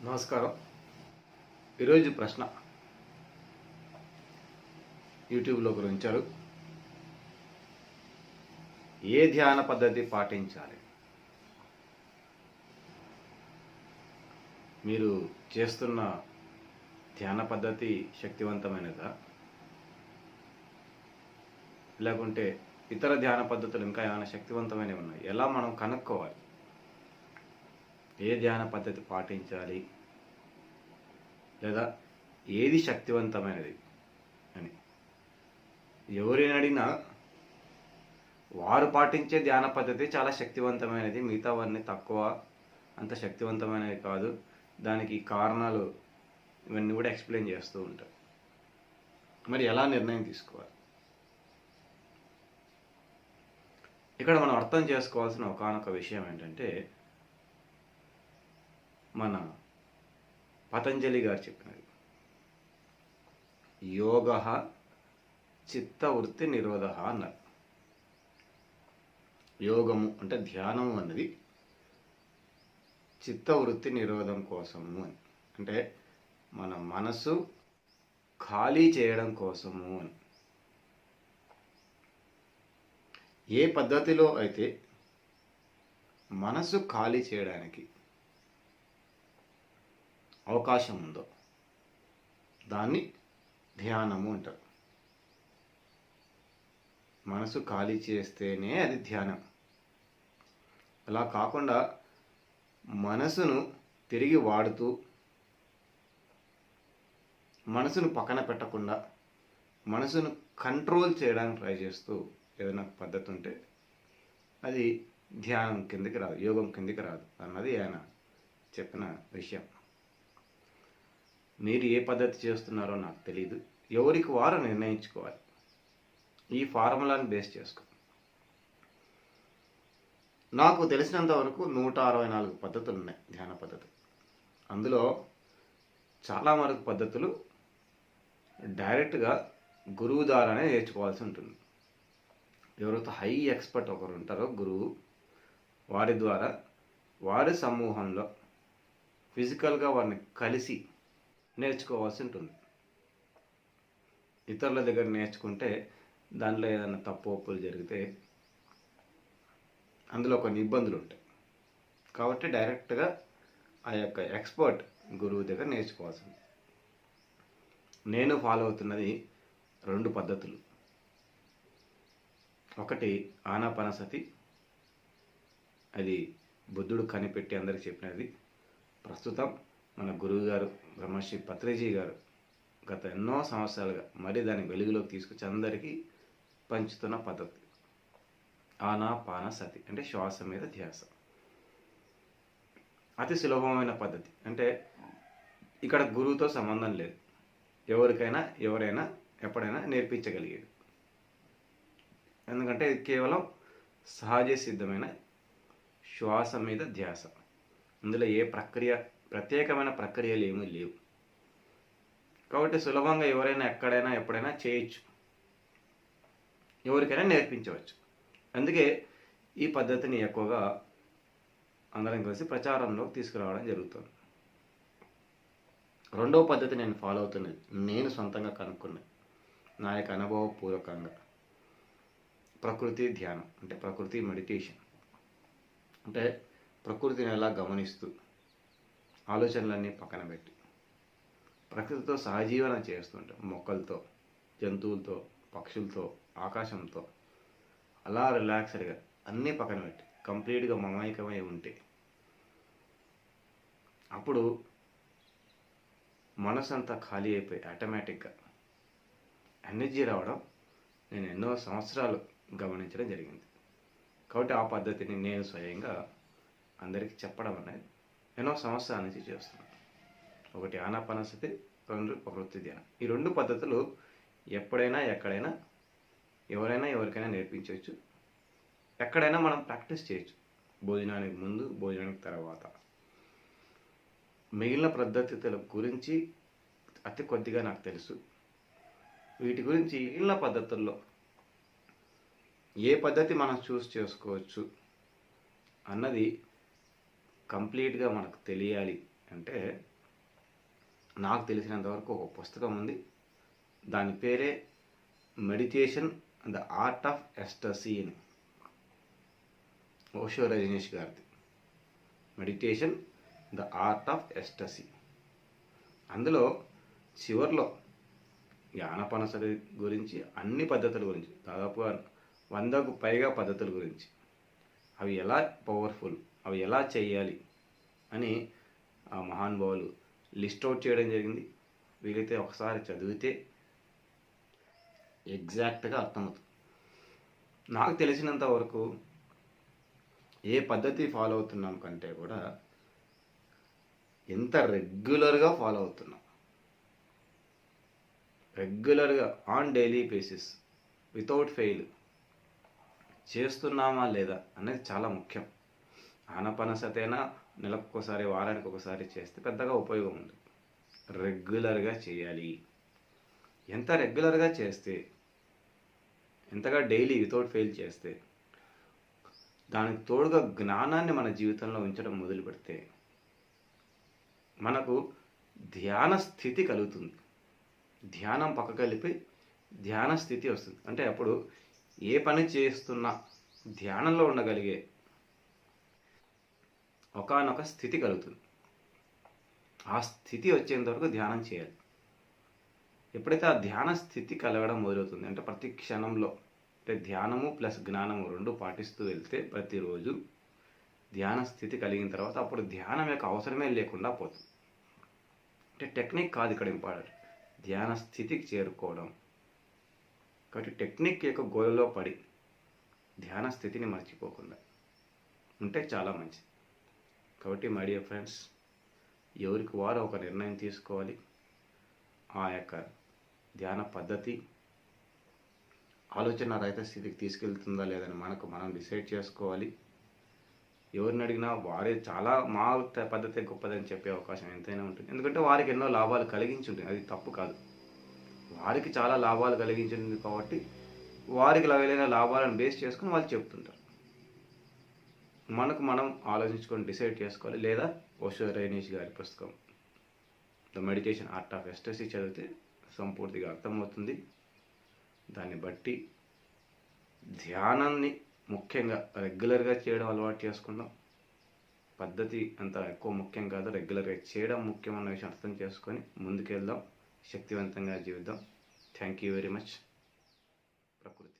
నమస్కారం. ఈరోజు ప్రశ్న యూట్యూబ్లో ఒకరు ఉంచారు. ఏ ధ్యాన పద్ధతి పాటించాలి? మీరు చేస్తున్న ధ్యాన పద్ధతి శక్తివంతమైనదా, లేకుంటే ఇతర ధ్యాన పద్ధతులు ఇంకా ఏమైనా శక్తివంతమైనవి ఉన్నాయి? ఎలా మనం కనుక్కోవాలి ఏ ధ్యాన పద్ధతి పాటించాలి, లేదా ఏది శక్తివంతమైనది అని? ఎవరిని అడిగినా వారు పాటించే ధ్యాన పద్ధతి చాలా శక్తివంతమైనది, మిగతావన్నీ తక్కువ, అంత శక్తివంతమైనవి కాదు, దానికి కారణాలు ఇవన్నీ కూడా ఎక్స్ప్లెయిన్ చేస్తూ ఉంటారు. మరి ఎలా నిర్ణయం తీసుకోవాలి? ఇక్కడ మనం అర్థం చేసుకోవాల్సిన ఒకానొక విషయం ఏంటంటే, మన పతంజలి గారు చెప్పినది యోగ చిత్తవృత్తి నిరోధ అన్నారు. యోగము అంటే ధ్యానము అన్నది చిత్తవృత్తి నిరోధం కోసము అని, అంటే మన మనసు ఖాళీ చేయడం కోసము అని. ఏ పద్ధతిలో అయితే మనసు ఖాళీ చేయడానికి అవకాశం ఉందో దాన్ని ధ్యానము అంటారు. మనసు ఖాళీ చేస్తేనే అది ధ్యానం. అలా కాకుండా మనసును తిరిగి వాడుతూ, మనసును పక్కన పెట్టకుండా, మనసును కంట్రోల్ చేయడానికి ట్రై చేస్తూ ఏదైనా పద్ధతి ఉంటే అది ధ్యానం కిందకి రాదు, యోగం కిందకి రాదు అన్నది ఆయన చెప్పిన విషయం. మీరు ఏ పద్ధతి చేస్తున్నారో నాకు తెలియదు, ఎవరికి వారు నిర్ణయించుకోవాలి. ఈ ఫార్ములాని బేస్ చేసుకో. నాకు తెలిసినంత వరకు 164 పద్ధతులు ఉన్నాయి ధ్యాన పద్ధతులు. అందులో చాలా వరకు పద్ధతులు డైరెక్ట్గా గురువు ద్వారానే నేర్చుకోవాల్సి ఉంటుంది. ఎవరైతే హై ఎక్స్పర్ట్ ఒకరు ఉంటారో గురువు, వారి ద్వారా, వారి సమూహంలో ఫిజికల్గా వారిని కలిసి నేర్చుకోవాల్సి ఉంటుంది. ఇతరుల దగ్గర నేర్చుకుంటే దానిలో ఏదైనా తప్పు ఒప్పులు జరిగితే అందులో కొన్ని ఇబ్బందులు ఉంటాయి. కాబట్టి డైరెక్ట్గా ఆ యొక్క ఎక్స్పర్ట్ గురువు దగ్గర నేర్చుకోవాల్సింది. నేను ఫాలో అవుతున్నది 2 పద్ధతులు. ఒకటి ఆనాపానసతి, అది బుద్ధుడు కనిపెట్టి అందరికి చెప్పినది. ప్రస్తుతం మన గురువు గారు బ్రహ్మశ్రీ పత్రిజీ గారు గత ఎన్నో సంవత్సరాలుగా మరి దాన్ని వెలుగులోకి తీసుకొచ్చి అందరికీ పంచుతున్న పద్ధతి ఆనాపానసతి, అంటే శ్వాస మీద ధ్యాస. అతి సులభమైన పద్ధతి, అంటే ఇక్కడ గురువుతో సంబంధం లేదు, ఎవరికైనా ఎవరైనా ఎప్పుడైనా నేర్పించగలిగేది. ఎందుకంటే ఇది కేవలం సహజ సిద్ధమైన శ్వాస మీద ధ్యాస. ఇందులో ఏ ప్రత్యేకమైన ప్రక్రియలు ఏమీ లేవు. కాబట్టి సులభంగా ఎవరైనా ఎక్కడైనా ఎప్పుడైనా చేయొచ్చు, ఎవరికైనా నేర్పించవచ్చు. అందుకే ఈ పద్ధతిని ఎక్కువగా అందరం కలిసి ప్రచారంలోకి తీసుకురావడం జరుగుతుంది. 2వ పద్ధతి నేను ఫాలో అవుతున్నది, నేను సొంతంగా కనుక్కున్నది, నా యొక్క అనుభవపూర్వకంగా ప్రకృతి ధ్యానం, అంటే ప్రకృతి మెడిటేషన్. అంటే ప్రకృతిని ఎలా గమనిస్తూ, ఆలోచనలన్నీ పక్కన పెట్టి ప్రకృతితో సహజీవనం చేస్తుంటాం. మొక్కలతో, జంతువులతో, పక్షులతో, ఆకాశంతో అలా రిలాక్స్డ్గా అన్నీ పక్కన పెట్టి కంప్లీట్గా మమైకమై ఉంటే అప్పుడు మనసు అంతా ఖాళీ అయిపోయి ఆటోమేటిక్గా ఎనర్జీ రావడం నేను ఎన్నో సంవత్సరాలు గమనించడం జరిగింది. కాబట్టి ఆ పద్ధతిని నేను స్వయంగా అందరికీ చెప్పడం అనేది ఎన్నో సంవత్సరాల నుంచి చేస్తున్నాను. ఒకటి ఆనాపానసతి, 2 ప్రకృతి ధ్యానం. ఈ 2 పద్ధతులు ఎప్పుడైనా ఎక్కడైనా ఎవరైనా ఎవరికైనా నేర్పించవచ్చు, ఎక్కడైనా మనం ప్రాక్టీస్ చేయొచ్చు. భోజనానికి ముందు, భోజనానికి తర్వాత. మిగిలిన పద్ధతుల గురించి అతి కొద్దిగా నాకు తెలుసు. వీటి గురించి మిగిలిన పద్ధతుల్లో ఏ పద్ధతి మనం చూస్ చేసుకోవచ్చు అన్నది కంప్లీట్గా మనకు తెలియాలి అంటే నాకు తెలిసినంతవరకు ఒక పుస్తకం ఉంది. దాని పేరే meditation the art of ecstasy అని, ఓషో రజనీష్ గారిది. Meditation the art of ecstasy. అందులో చివర్లో జ్ఞానపనసరి గురించి, అన్ని పద్ధతుల గురించి, దాదాపుగా 100కు పైగా పద్ధతుల గురించి, అవి ఎలా పవర్ఫుల్, అవి ఎలా చేయాలి అని ఆ మహానుభావులు లిస్ట్ అవుట్ చేయడం జరిగింది. వీలైతే ఒకసారి చదివితే ఎగ్జాక్ట్గా అర్థమవుతుంది. నాకు తెలిసినంత వరకు ఏ పద్ధతి ఫాలో అవుతున్నాం కంటే కూడా ఎంత రెగ్యులర్గా ఫాలో అవుతున్నాం, రెగ్యులర్గా on daily basis without fail చేస్తున్నామా లేదా అనేది చాలా ముఖ్యం. ఆనపనసతైనా నెలకొకసారి, వారానికి ఒకసారి చేస్తే పెద్దగా ఉపయోగం ఉంది. రెగ్యులర్గా చేయాలి. ఎంత రెగ్యులర్గా చేస్తే, ఎంతగా డైలీ వితౌట్ ఫెయిల్ చేస్తే, దానికి తోడుగా జ్ఞానాన్ని మన జీవితంలో ఉంచడం మొదలు పెడితే మనకు ధ్యాన స్థితి కలుగుతుంది. ధ్యానం పక్కకు వెళ్ళిపోయి ధ్యాన స్థితి వస్తుంది. అంటే అప్పుడు ఏ పని చేస్తున్నా ధ్యానంలో ఉండగలిగే ఒకానొక స్థితి కలుగుతుంది. ఆ స్థితి వచ్చేంత వరకు ధ్యానం చేయాలి. ఎప్పుడైతే ఆ ధ్యాన స్థితి కలగడం మొదలవుతుంది, అంటే ప్రతి క్షణంలో, అంటే ధ్యానము ప్లస్ జ్ఞానము రెండు పాటిస్తూ వెళ్తే ప్రతిరోజు ధ్యాన స్థితి కలిగిన తర్వాత అప్పుడు ధ్యానం యొక్క అవసరమే లేకుండా పోతుంది. అంటే టెక్నిక్ కాదు ఇక్కడ ఇంపార్టెంట్, ధ్యాన స్థితికి చేరుకోవడం. కాబట్టి టెక్నిక్ యొక్క గోలలో పడి ధ్యాన స్థితిని మర్చిపోకుండా ఉంటే చాలా మంచిది. కాబట్టి మై డియర్ ఫ్రెండ్స్, ఎవరికి వారు ఒక నిర్ణయం తీసుకోవాలి. ఆ యొక్క ధ్యాన పద్ధతి ఆలోచన రహిత స్థితికి తీసుకెళ్తుందా లేదని మనం డిసైడ్ చేసుకోవాలి. ఎవరిని అడిగినా వారే చాలా మా పద్ధతి గొప్పదని చెప్పే అవకాశం ఎంతైనా ఉంటుంది. ఎందుకంటే వారికి ఎన్నో లాభాలు కలిగించి ఉంటుంది, అది తప్పు కాదు. వారికి చాలా లాభాలు కలిగించింది కాబట్టి వారికి లవైన లాభాలను బేస్ చేసుకుని వాళ్ళు చెప్తుంటారు. మనం ఆలోచించుకొని డిసైడ్ చేసుకోవాలి. లేదా ఓషో రజనీష్ గారి పుస్తకం ద మెడిటేషన్ ఆర్ట్ ఆఫ్ ఎస్టసీ చదివితే సంపూర్తిగా అర్థమవుతుంది. దాన్ని బట్టి ధ్యానాన్ని ముఖ్యంగా రెగ్యులర్గా చేయడం అలవాటు చేసుకుందాం. పద్ధతి అంత ఎక్కువ ముఖ్యం కాదు, రెగ్యులర్గా చేయడం ముఖ్యం అన్న విషయం అర్థం చేసుకొని ముందుకెళ్దాం, శక్తివంతంగా జీవిద్దాం. Thank you very much. ప్రకృతి.